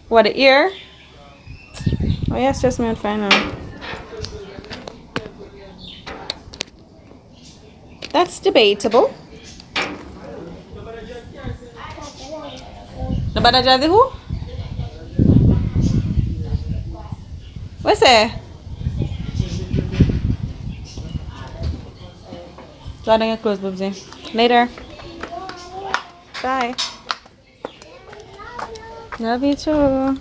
What, the ear? Oh yes, just me and fine now. That's debatable. The Badaja the who? What's that? So I don't get close, Bubsy. Later. Bye. Love you too.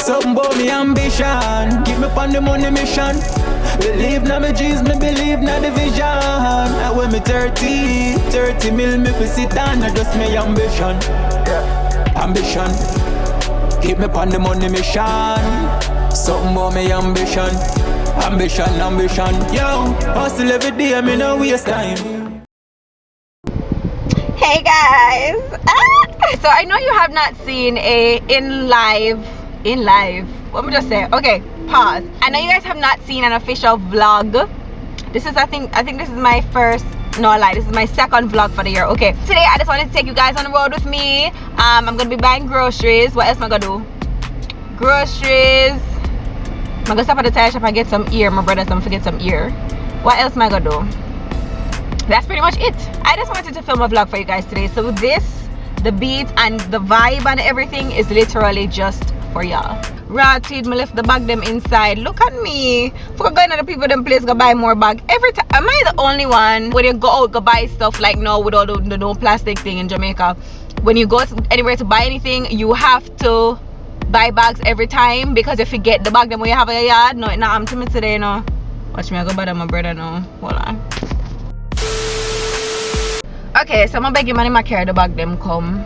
Something about me ambition, keep me on the money mission. Believe na me dreams, me believe na the vision. And when me 30 mil me fi sit down, na just me ambition. Ambition, keep me on the money mission. Something about me ambition, ambition. Yo, hustle every day, me no waste time. Hey guys, so I know you have not seen a in live. What am I just say? Okay, pause. I know you guys have not seen an official vlog. This is I think this is my first. No lie, this is my second vlog for the year. Okay, today I just wanted to take you guys on the road with me. I'm gonna be buying groceries. What else am I gonna do? Groceries. I'm gonna stop at the tire shop and get some ear. My brother's gonna forget some ear. What else am I gonna do? That's pretty much it. I just wanted to film a vlog for you guys today. So this, the beat and the vibe and everything is literally just for y'all. Rotted, me left the bag them inside. Look at me. For going to the people them place go buy more bag. Every time, am I the only one when you go out go buy stuff like no with all the no plastic thing in Jamaica? When you go anywhere to buy anything, you have to buy bags every time because if you get the bag them when you have a yard. No, it not I'm to me today, no. Watch me, I go buy them my brother now. Hold on. Okay, so I'm begging money my carry the bag them come.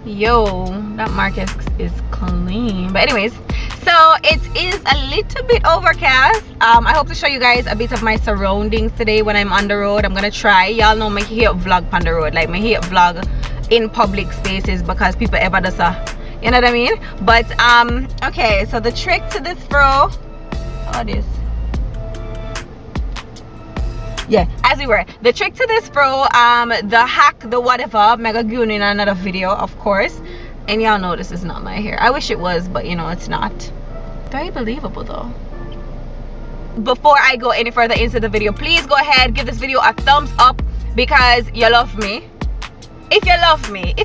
Yo, that market is clean. But anyways, so it is a little bit overcast. I hope to show you guys a bit of my surroundings today when I'm on the road. I'm gonna try. Y'all know me hate vlog on the road, like me hate vlog in public spaces because people ever does you know what I mean? But okay, so the trick to this fro, oh this. Yeah, as we were, the trick to this fro, the hack, the whatever, mega goon in another video, of course. And y'all know this is not my hair. I wish it was, but you know it's not. Very believable though. Before I go any further into the video, please go ahead, give this video a thumbs up because you love me. If you love me,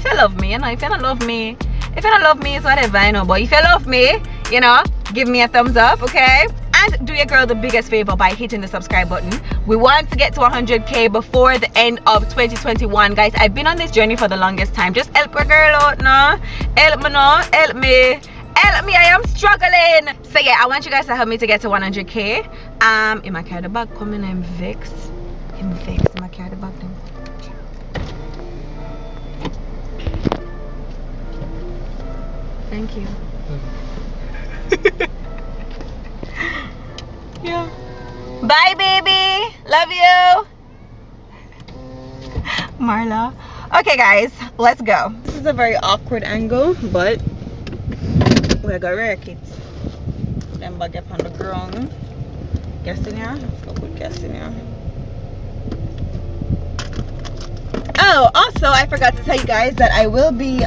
you know, if you don't love me, it's whatever, I know. But if you love me, you know, give me a thumbs up, okay? And do your girl the biggest favor by hitting the subscribe button. We want to get to 100k before the end of 2021, guys. I've been on this journey for the longest time. Just help a girl out, no? Help me, no? Help me, I am struggling. So yeah, I want you guys to help me to get to 100k. In my carry the bag coming, I'm vexed. In my carry the bag then. Thank you. Yeah. Bye, baby. Love you. Marla. Okay, guys, let's go. This is a very awkward angle, but we're gonna wreck it. Then bag up on the ground. Guess in here. Let's go put guess in here. Oh, also, I forgot to tell you guys that I will be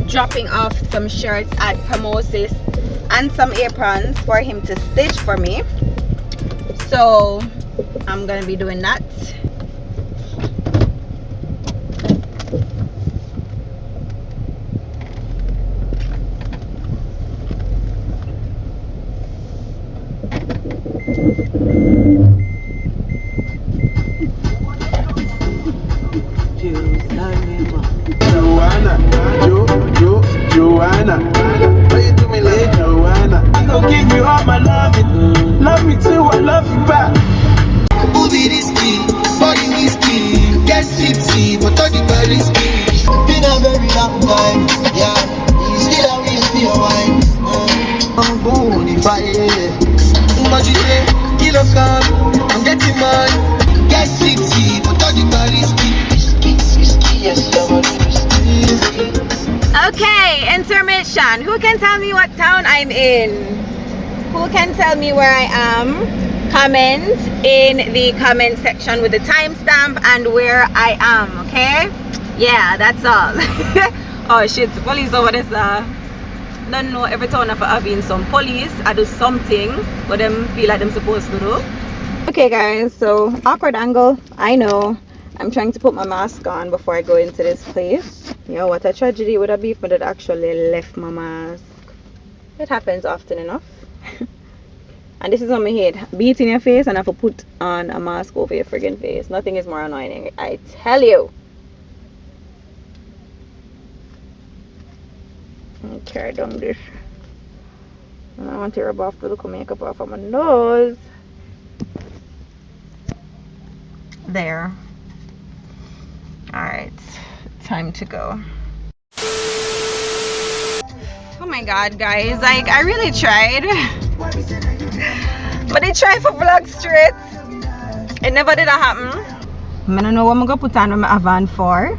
dropping off some shirts at Promosis and some aprons for him to stitch for me, so I'm gonna be doing that. Joanna, why you do me like Joanna? I gon' give you all my loving. Love me too, I love you back. Movie risky, body whiskey, get tipsy, but all the very risky. Been a very long time, yeah. You still a will be a wine. I'm born if I imagine, kill a gun, I'm getting mine. Get tipsy, but all the very risky. Yes, Okay, intermission. Who can tell me what town I'm in? Who can tell me where I am? comment in the comment section with the timestamp and where I am, okay? Yeah, that's all. Oh shit, police over there, sir. Don't know every town of having some police. I do something but them feel like them supposed to do. Okay guys, so awkward angle, I know. I'm trying to put my mask on before I go into this place. Yo, what a tragedy would have been if I had actually left my mask. It happens often enough. And this is on my head. Beat in your face and I have to put on a mask over your friggin' face. Nothing is more annoying, I tell you. Okay, done this. And I want to rub off the little makeup off of my nose. There. Alright, time to go. Oh my god, guys, like I really tried. But I tried for vlog straight. It never did happen. I don't know what I'm gonna put on my van for.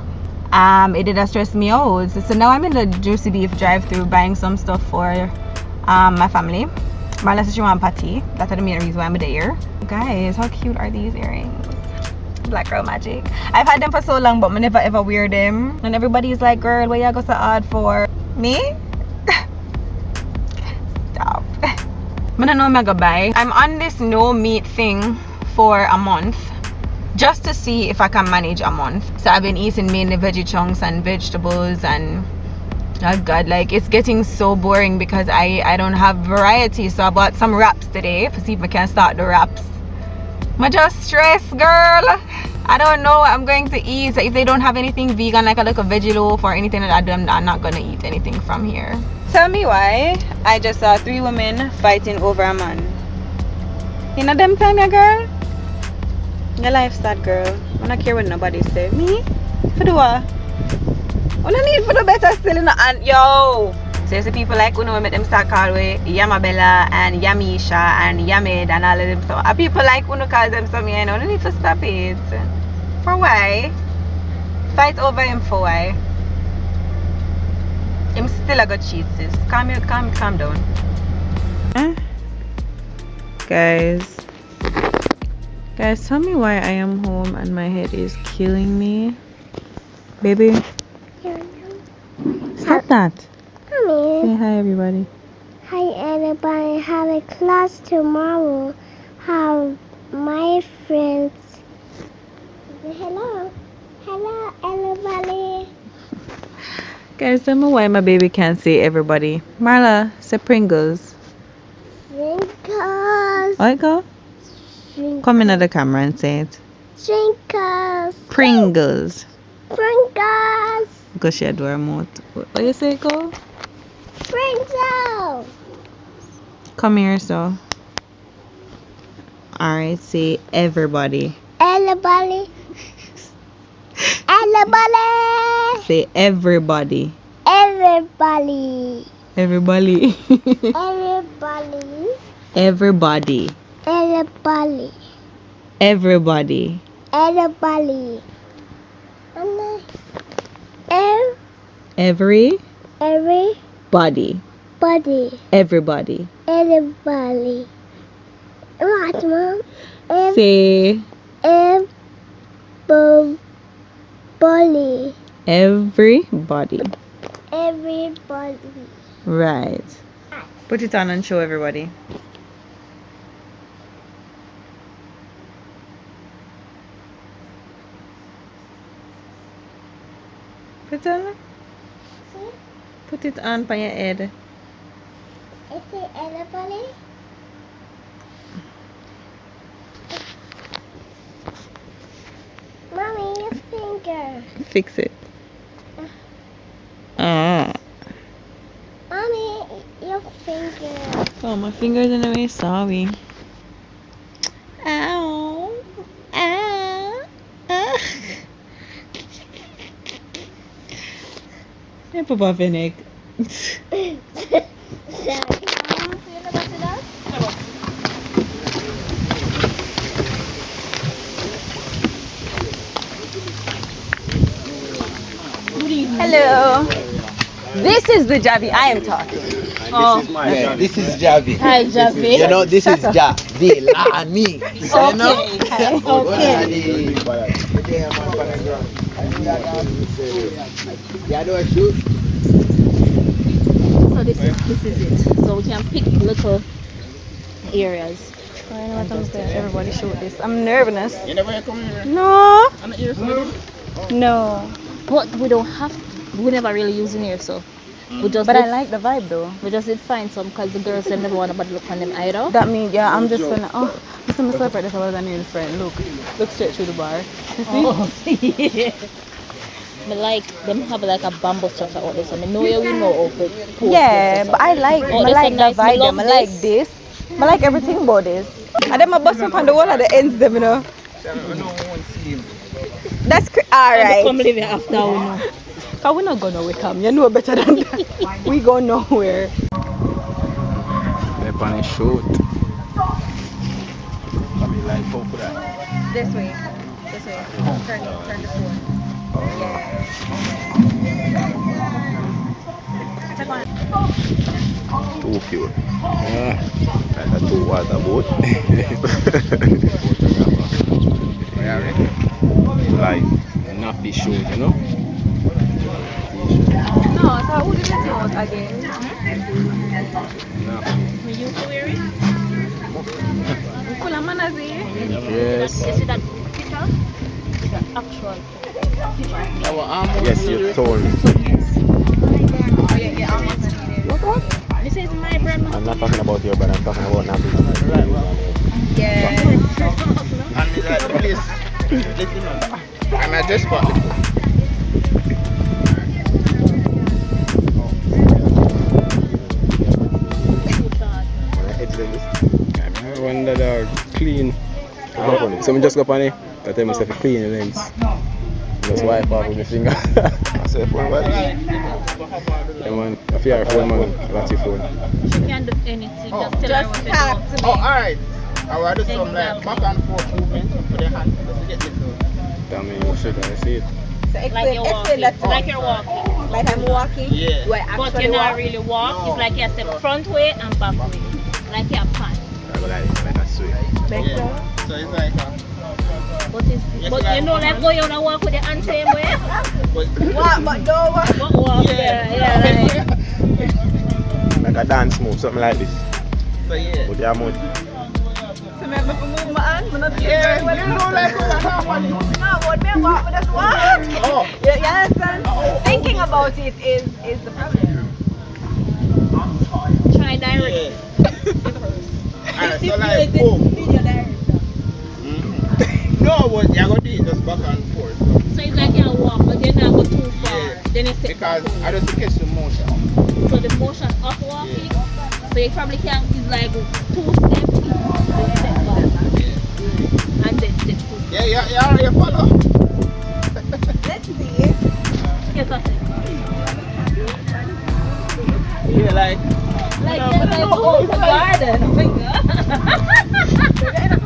It did stress me out. So now I'm in the Juicy Beef drive-through buying some stuff for my family. Marla says she wants patty. That's the main reason why I'm there. Guys, how cute are these earrings? Black girl magic. I've had them for so long but I never ever wear them. And everybody's like, girl, what you go so hard for? Me? Stop. I don't know what I'm gonna buy. I'm on this no meat thing for a month just to see if I can manage a month. So I've been eating mainly veggie chunks and vegetables, and oh god, like it's getting so boring because I don't have variety. So I bought some wraps today to see if I can start the wraps. I'm just stressed, girl. I don't know what I'm going to eat. So if they don't have anything vegan, like a little veggie loaf or anything like that, I'm not gonna eat anything from here. Tell me why I just saw 3 women fighting over a man. You know them time, ya girl? Your life's sad, girl. I don't care what nobody say. Me? For the what? I don't need for the better still, you know. And yo, so you see people like Uno make them start call way Yamabella and Yamisha and Yamed and all of them. So people like Uno call them some, you know. I don't need to stop it. For why? Fight over him for why? I'm still a good cheat, sis. Calm down. Guys, tell me why I am home and my head is killing me. Baby, stop that. Mommy. Say hi, everybody. Hi, everybody. Have a class tomorrow. Have my friends. Hello. Hello, everybody. Guys, tell me why my baby can't say everybody. Marla, say Pringles. Drinkers. Alright, go. Come in at the camera and say it. Drinkers. Pringles. Pringles. Go share the remote. What you say, go? Pringles. Come here, so. Alright, say everybody. Everybody. Everybody. Say everybody. Everybody. Everybody. Everybody. Everybody. Everybody. Everybody. Everybody. Every. Everybody. Body. Everybody. Everybody. What, Mom? Say Everybody. everybody. Everybody. Right. Put it on and show everybody. Put it on. Put it on by your head. Is it everybody? Mommy, your finger. Fix it. Mommy, your finger. Oh, my finger's in the way. Sorry. Ow. Ow. Yeah, Papa Fennec. Hello. This is the Javi I am talking. Oh. This is my Yeah, Javi. this is Javi. Hi, Javi. You know, this is Ja. Vilani. So, you know? Okay. Yeah, do a shoot. So this is it. So we can pick little areas. I know what I'm saying. Everybody shoot this. I'm nervous. You never come here? No. I'm not here, so No. But we don't have to. We never really use in here, so we just. But I like the vibe though. We just did find some because the girls they never want nobody look on them either. That means, yeah, I'm just gonna. Oh, this is my swiper. This was a new friend. Look straight through the bar. You see? Oh, yeah. But like them have like a bamboo structure out there, so I know you will know how to post Yeah, this or but I like, Oh, I this like a the nice- vibe. love Them. I like this. I like everything about this. And then I bust up on the wall at the ends, them, you know. That's alright. Come live here after we know. Cause we not gonna nowhere, come. You know better than that. We go nowhere. They're on a shoot. Like, go for that. This way. This way. Turn the phone. Too cute. Yeah. Like a two water boat. Like nappy shoes, you know? No, so who did it out again? Nappy. We used to wear it. Kula manazi. Yes. You see that picture? It's an actual picture. Yes, you told me. This is my brand. I'm not talking about your brand, I'm talking about nappy. Yeah. And me like, please, listen on. And I just got the I wonder they're clean. So I just go on it. I tell myself to clean the lens. Just wipe off with my finger. I say, phone what? Yeah, man. If you have a phone, man, that's your phone. She can't do anything. Just tell her what to do. Oh, alright. I will do some like back and forth movement for the hand just to get this done. Tell me you should, I see it. So Like you're walking. Like you're walking. Like I'm walking. Yeah. Do I But actually you're not walk? really walk. No. It's like you step front way and back way. Like you're pan. I go like this, like a swing. Like Yeah. So it's like But it's but you know like go you wanna walk with the hand same way. but Walk, but don't walk. But walk there. Yeah, like. Like a dance move, something like this. so yeah. But you're more. So me have to move my hand. I'm not Yeah, very well. you know like what happened. No, but me walk with us walk. Oh. You understand? Thinking about it is the problem. Try direct. Yeah. Alright, so like boom. No, but you're gonna do it just back and forth. So. So it's like you walk, but you're not go too far. Yeah. Then it's Because I just catch the motion. so the motion of walking. So you probably can is like 2 steps, then step back, and then step 2. Yeah, you follow? Let's see. Yes, I said. Yeah, like Like you're like oh, it's a garden. Oh my god.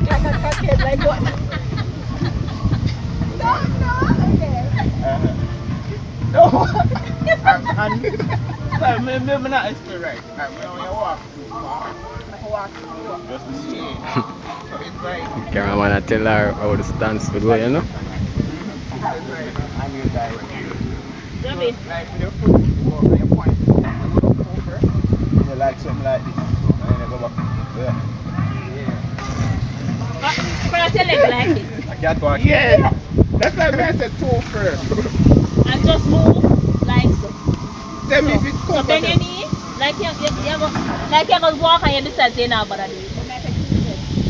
Like a crackhead, like what? no. and so maybe not explain right. Like when you walk too far, just to see. So it's like Cameraman, I tell her how the stance would go, you know? it's like I'm your direct. Javi. Like with your foot, you go and you point. You go over. You like something like this. And then you go back. Yeah. But I tell you like it. I can't walk. Yeah. That's why I said toe first. And just move like so. Tell me if it's So bend your knee, like you go walk and you decide to now but I do it.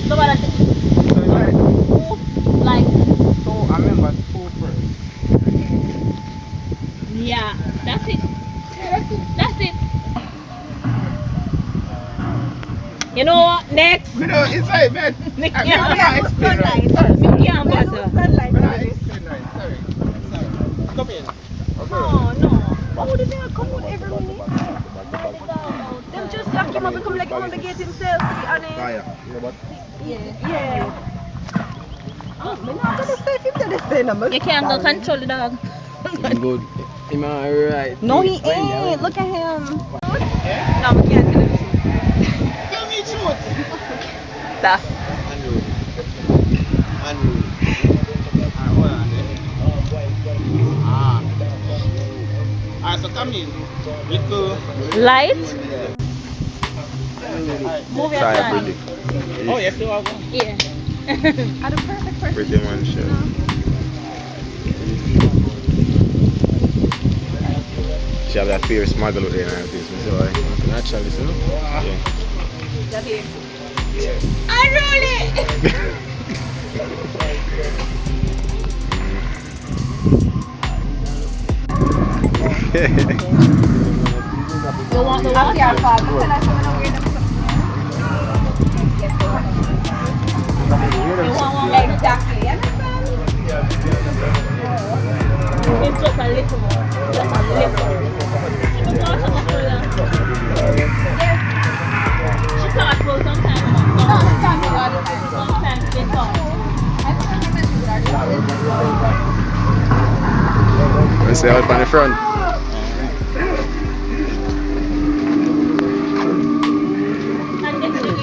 So but I move like toe, I remember toe first. yeah, that's it. That's it. You know what? Next. You know, it's like, man. Nick, I yeah, remember I explain right. You can't bother. Sunlight. But I explain right. Sorry. Come in. No. How would they come out every minute? Them just lock him up and come like him on the gate himself. And yeah. Oh, me not gonna stay if him to stay no more. You can't go control the dog. Good. Am I right? No, he ain't. Look at him. No, we can't tell him. Tell me truth. Stop. Unruly. Hold on there. Alright, so come in. Little. Light? Yeah. Move your Try hand. pretty. Oh, yes, you are going. Yeah. I'm the perfect person. Pretty man show. She have that fierce smuggle with her in her face. So naturally, so. Yeah. Unruly. You want the Happy our water? father. Tell us when we're You want one? exactly. Understand? It's just a little more. Just a little. You want some for that? She talks about sometimes. No, she can't do all the time. Sometimes they talk. Let's say out on the front. And get to give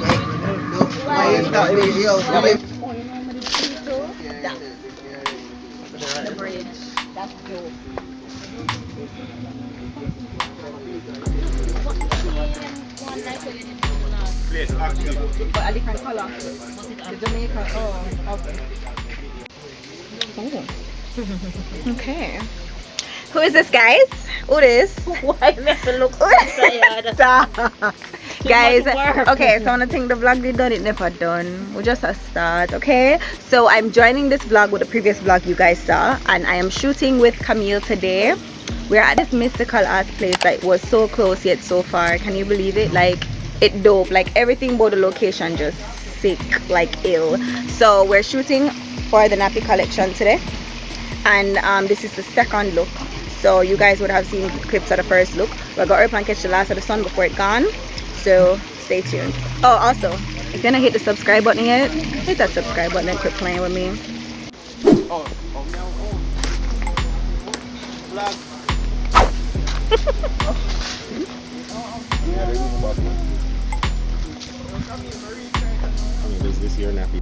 the bridge. That's dope. What's the one night where you did the last? Place active. But a different color. The Jamaica. Oh, okay. Okay. Who is this, guys? Who is? Why never look so tired? Stop. Guys, much work. okay, so I wanna think the vlog we done, it never done. We just a start, okay? So I'm joining this vlog with the previous vlog you guys saw, and I am shooting with Camille today. We're at this mystical art place that was so close yet so far. Can you believe it? Like, it dope. Like, everything about the location just sick, like ill. So we're shooting for the nappy collection today, and this is the second look. So you guys would have seen clips of the first look. We're gonna up and catch the last of the sun before it gone. So stay tuned. Oh, also, if you're not hit the subscribe button yet, hit that subscribe button and quit playing with me. Is this your nappy?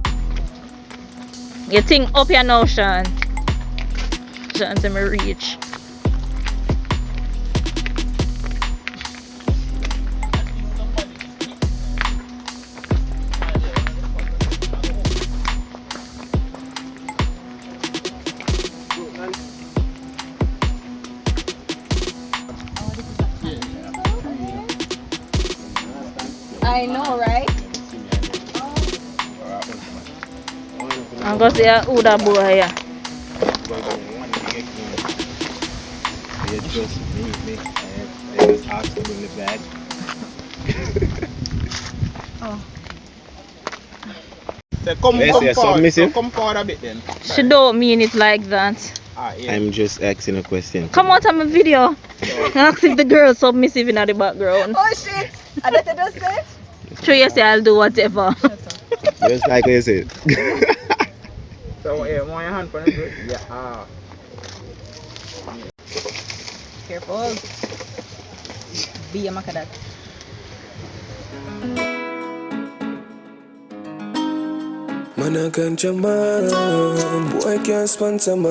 You think up your notion. Sean to me reach. I know, right? I'm gonna say who that boy here. You just me. I just asked to bring the bag. So come Yes, yes, forward. submissive. So come forward a bit then. She don't mean it like that. Yeah. I'm just asking a question. Come out of my video. Ask if the girl submissive in the background. Oh shit! I bet it does it. Sure you say I'll do whatever. Just like you said. So yeah, want your hand for it? Yeah. Careful. Be a makadat. Man, I can't jam man, boy can't sponsor man.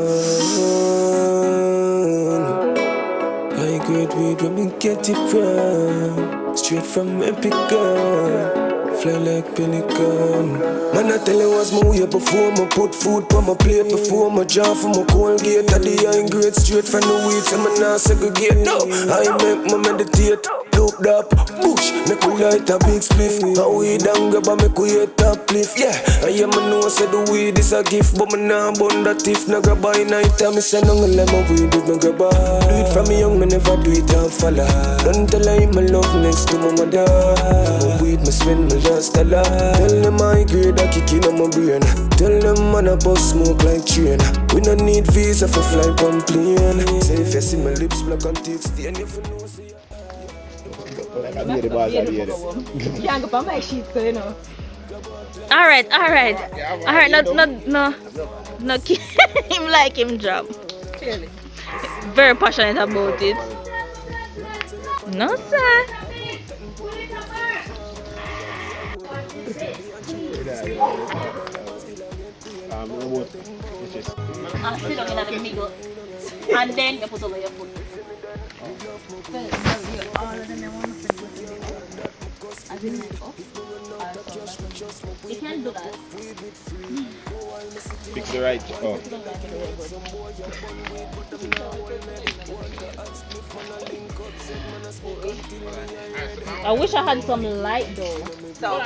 High grade weed when we get it from, straight from Epic gun, fly like pelican. Man, I tell you what's my way before me put food on my plate, before my job for my Colgate. At the high grade straight from the weed, so me not segregate. No, I make my meditate. Dope up, bush, make we light a big spliff. A weed and grab and make we hit a pliff. Yeah, I am a know say the weed is a gift, but me nah bun that if na grab by night time. Me say no go let my weed with me grab. Do it from me young, me never do it and follow. Don't tell her my love next to my mother. For my weed, me spend me just a lot. Tell them my grade a kick in on my brain. Tell them man a bust smoke like train. We no need visa for fly on plane. Say if you see my lips black and teeth stain, if you know say. Can't go on my sheet, so you know. Alright. No him like him job. Very passionate about it. No, sir. Sit down in the middle. And then you put over your foot. You can't do that. Fix the right. Oh. I wish I had some light though. So,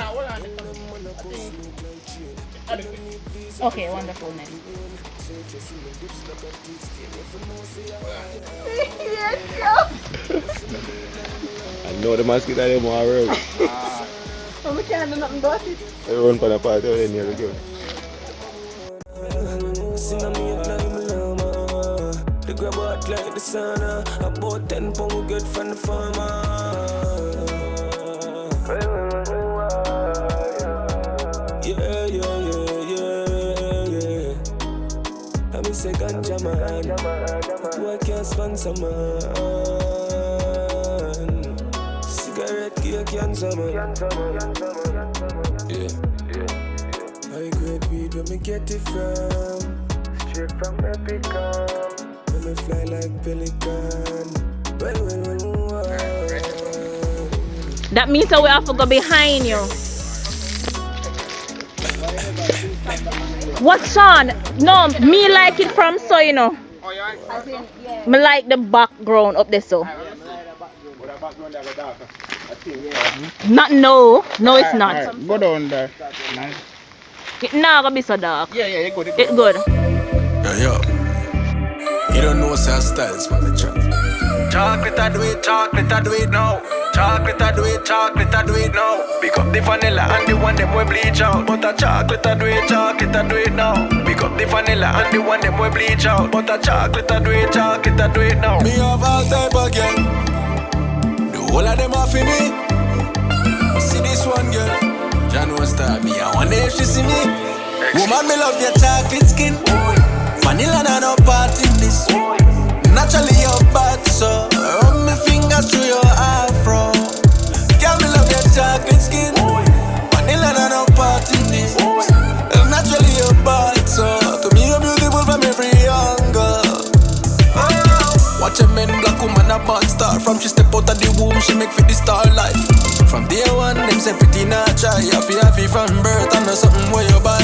Okay, wonderful man. I know the mosquito they more around. we can't do nothing about it. They run for the party when they go. The grab out like the sauna. About 10 pounds we get from the farmer. Yeah. I'm a second man. Who I can't sponsor man. Cigarette cake cancer man. Yeah. High grade weed where me get it from. Straight from Epicom. Let me fly like pelican. Well. That means that we have to go behind you. What son? No, me like it from so you know. Oh, yeah? Me like the background up there so. Not no it's not. Alright, go down there. Nice. It not gonna be so dark. Yeah, it's good. It's good. Yo. You don't know what's our styles from the track. Chocolate, I do it now. Chocolate, I do it now. Pick up the vanilla and the one them will bleach out. But a chocolate, I do it now. Pick up the vanilla and the one them will bleach out. But a chocolate, I do it now. Me have all type of girl. The whole of them are for me. See this one girl. John was star me. I wonder if she see me. Woman, me love your chocolate skin. Vanilla and no part in this. Naturally your bad, so run my fingers through your afro. Girl, me love your chocolate skin. Vanilla and no part in this. Naturally your bad, so to me you're beautiful from every angle. Watch a man, black woman, a bad star. From she step out of the womb, she make for the star life. From day one, them say pretty natural. Happy from birth, I know something where you buy.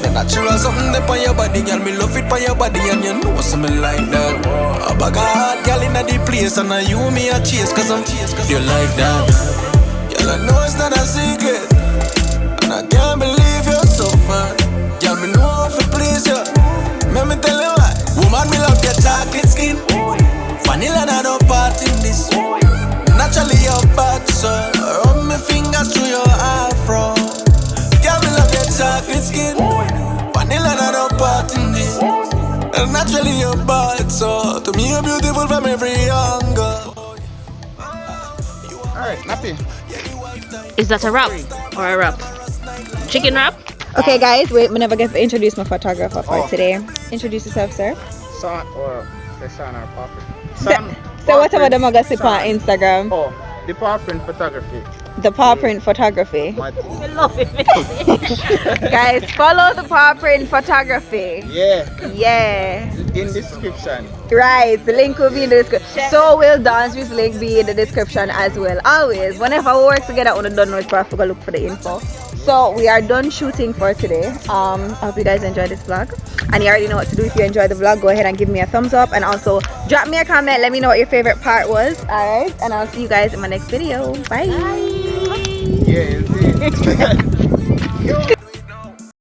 The natural something there on your body, girl. Me love it on your body, and you know something like that. A bag of hot girl in the place, and you me a chase, cause I'm you like that. Girl, I know it's not a secret, and I can't believe you're so fine. Girl, me know how to please you. Let me tell you why. Woman, me love your chocolate skin. Vanilla and no part in this. Naturally your bad, so run my fingers through your afro. Girl, me love your chocolate skin. Vanilla and no part in this. Naturally your bad, so to me you're beautiful from every angle. Alright, Nappy. Is that a wrap or a wrap? Chicken wrap? Okay, guys, wait, we never get to introduce my photographer for today. Introduce yourself, sir. Son, or the son or puppet. So whatever the magazine on Instagram. Oh, ThePawPrintPhotography. ThePawPrintPhotography. Guys, follow ThePawPrintPhotography. Yeah, Yeah. in description. Right, the link will be in the description. So will Daunzri's link be in the description as well. Always, whenever we work together, we don't know if I forgot to look for the info. So we are done shooting for today. I hope you guys enjoyed this vlog, and you already know what to do. If you enjoyed the vlog, go ahead and give me a thumbs up, and also drop me a comment. Let me know what your favorite part was. All right, and I'll see you guys in my next video. Bye. Yeah, you see.